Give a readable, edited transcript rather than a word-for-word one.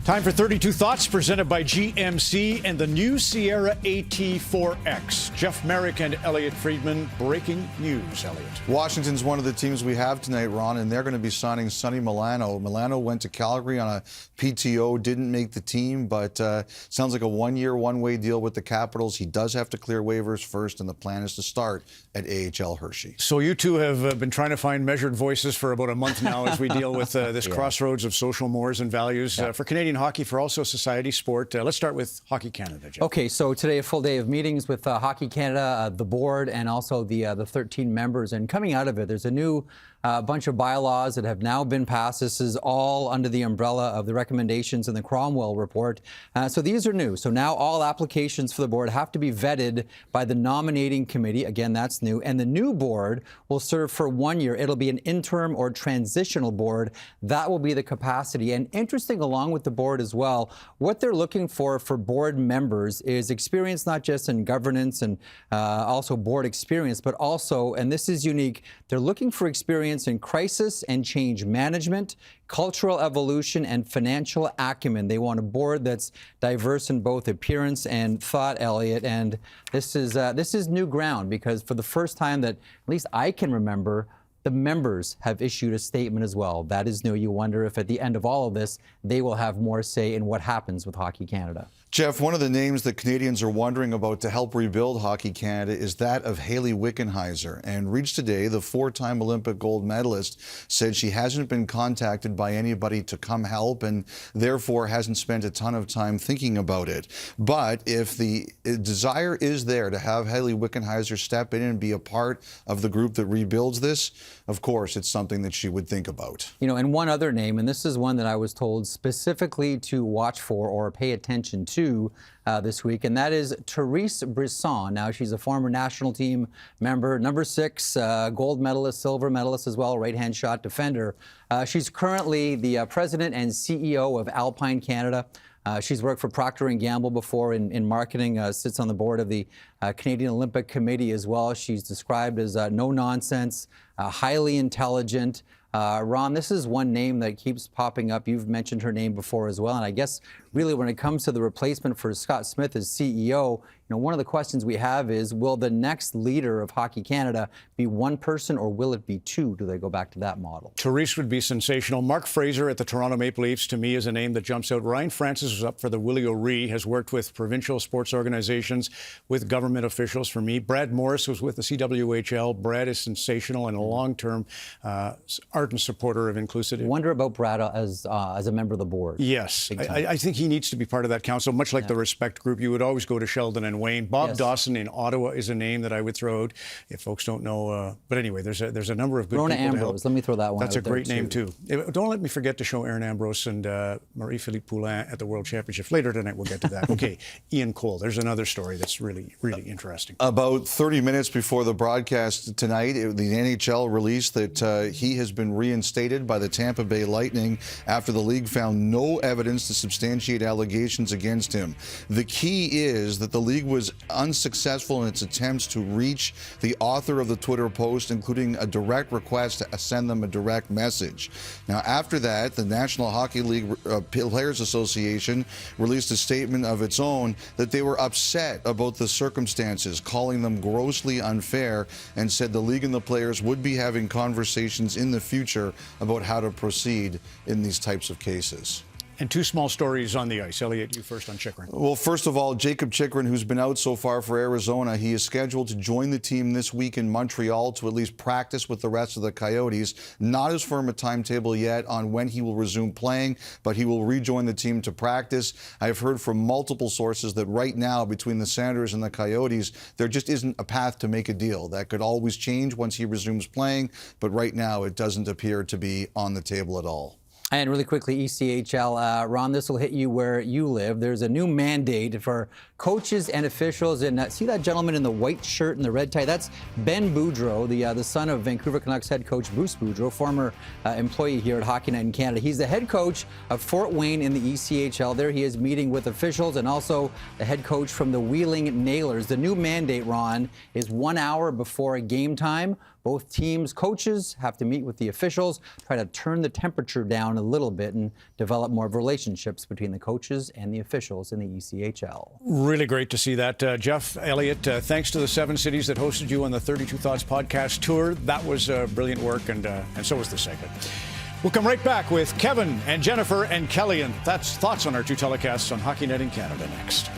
Time for 32 Thoughts, presented by GMC and the new Sierra AT4X. Jeff, Marek and Elliotte Friedman, breaking news, Elliotte. Washington's one of the teams we have tonight, Ron, and they're going to be signing Sonny Milano. Milano went to Calgary on a PTO, didn't make the team, but sounds like a one-year, one-way deal with the Capitals. He does have to clear waivers first, and the plan is to start at AHL Hershey. So you two have been trying to find measured voices for about a month now as we deal with this crossroads of social mores and values for Canadian hockey, for also society sport. Let's start with Hockey Canada, Jeff. Okay, so today a full day of meetings with Hockey Canada, the board, and also the 13 members. And coming out of it, there's a new bunch of bylaws that have now been passed. This is all under the umbrella of the recommendations in the Cromwell report. So these are new. So now all applications for the board have to be vetted by the nominating committee. Again, that's new. And the new board will serve for 1 year. It'll be an interim or transitional board. That will be the capacity. And interesting, along with the board as well, what they're looking for board members is experience not just in governance and also board experience, but also, and this is unique, they're looking for experience in crisis and change management, cultural evolution, and financial acumen. They want a board that's diverse in both appearance and thought, Elliotte. And this is new ground, because for the first time that at least I can remember, the members have issued a statement as well. That is new. You wonder if at the end of all of this, they will have more say in what happens with Hockey Canada. Jeff, one of the names that Canadians are wondering about to help rebuild Hockey Canada is that of Hayley Wickenheiser. And Reach today, the four-time Olympic gold medalist, said she hasn't been contacted by anybody to come help and therefore hasn't spent a ton of time thinking about it. But if the desire is there to have Hayley Wickenheiser step in and be a part of the group that rebuilds this, of course, it's something that she would think about. You know, and one other name, and this is one that I was told specifically to watch for or pay attention to this week, and that is Therese Brisson. Now, she's a former national team member, number 6, gold medalist, silver medalist as well, right-hand shot defender. She's currently the president and CEO of Alpine Canada. She's worked for Procter & Gamble before in marketing, sits on the board of the Canadian Olympic Committee as well. She's described as no-nonsense, highly intelligent. Ron, this is one name that keeps popping up. You've mentioned her name before as well. And I guess really when it comes to the replacement for Scott Smith as CEO, you know, one of the questions we have is, will the next leader of Hockey Canada be one person or will it be two? Do they go back to that model? Therese would be sensational. Mark Fraser at the Toronto Maple Leafs, to me, is a name that jumps out. Ryan Francis was up for the Willie O'Ree, has worked with provincial sports organizations, with government officials for me. Brad Morris was with the CWHL. Brad is sensational and a long-term ardent supporter of inclusivity. Wonder about Brad as a member of the board. Yes. I think he needs to be part of that council, much like the Respect Group. You would always go to Sheldon and Wayne. Bob Dawson in Ottawa is a name that I would throw out if folks don't know. But anyway, there's a number of good Rona people Ambrose, let me throw that one That's out a great there name, too. Don't let me forget to show Aaron Ambrose and Marie-Philippe Poulin at the World Championship. Later tonight, we'll get to that. Okay, Ian Cole. There's another story that's really, really interesting. About 30 minutes before the broadcast tonight, the NHL released that he has been reinstated by the Tampa Bay Lightning after the league found no evidence to substantiate allegations against him. The key is that the league was unsuccessful in its attempts to reach the author of the Twitter post, including a direct request to send them a direct message. Now, after that, the National Hockey League Players Association released a statement of its own that they were upset about the circumstances, calling them grossly unfair, and said the league and the players would be having conversations in the future about how to proceed in these types of cases. And two small stories on the ice. Elliotte, you first on Chychrun. Well, first of all, Jakob Chychrun, who's been out so far for Arizona, he is scheduled to join the team this week in Montreal to at least practice with the rest of the Coyotes. Not as firm a timetable yet on when he will resume playing, but he will rejoin the team to practice. I've heard from multiple sources that right now, between the Senators and the Coyotes, there just isn't a path to make a deal. That could always change once he resumes playing, but right now it doesn't appear to be on the table at all. And really quickly, ECHL, Ron, this will hit you where you live. There's a new mandate for coaches and officials. And see that gentleman in the white shirt and the red tie? That's Ben Boudreau, the son of Vancouver Canucks head coach Bruce Boudreau, former employee here at Hockey Night in Canada. He's the head coach of Fort Wayne in the ECHL. There he is meeting with officials and also the head coach from the Wheeling Nailers. The new mandate, Ron, is 1 hour before game time, Both teams' coaches have to meet with the officials, try to turn the temperature down a little bit and develop more relationships between the coaches and the officials in the ECHL. Really great to see that. Jeff, Elliott, thanks to the 7 cities that hosted you on the 32 Thoughts podcast tour. That was brilliant work, and so was the segment. We'll come right back with Kevin and Jennifer and Kelly, and that's thoughts on our 2 telecasts on HockeyNet in Canada next.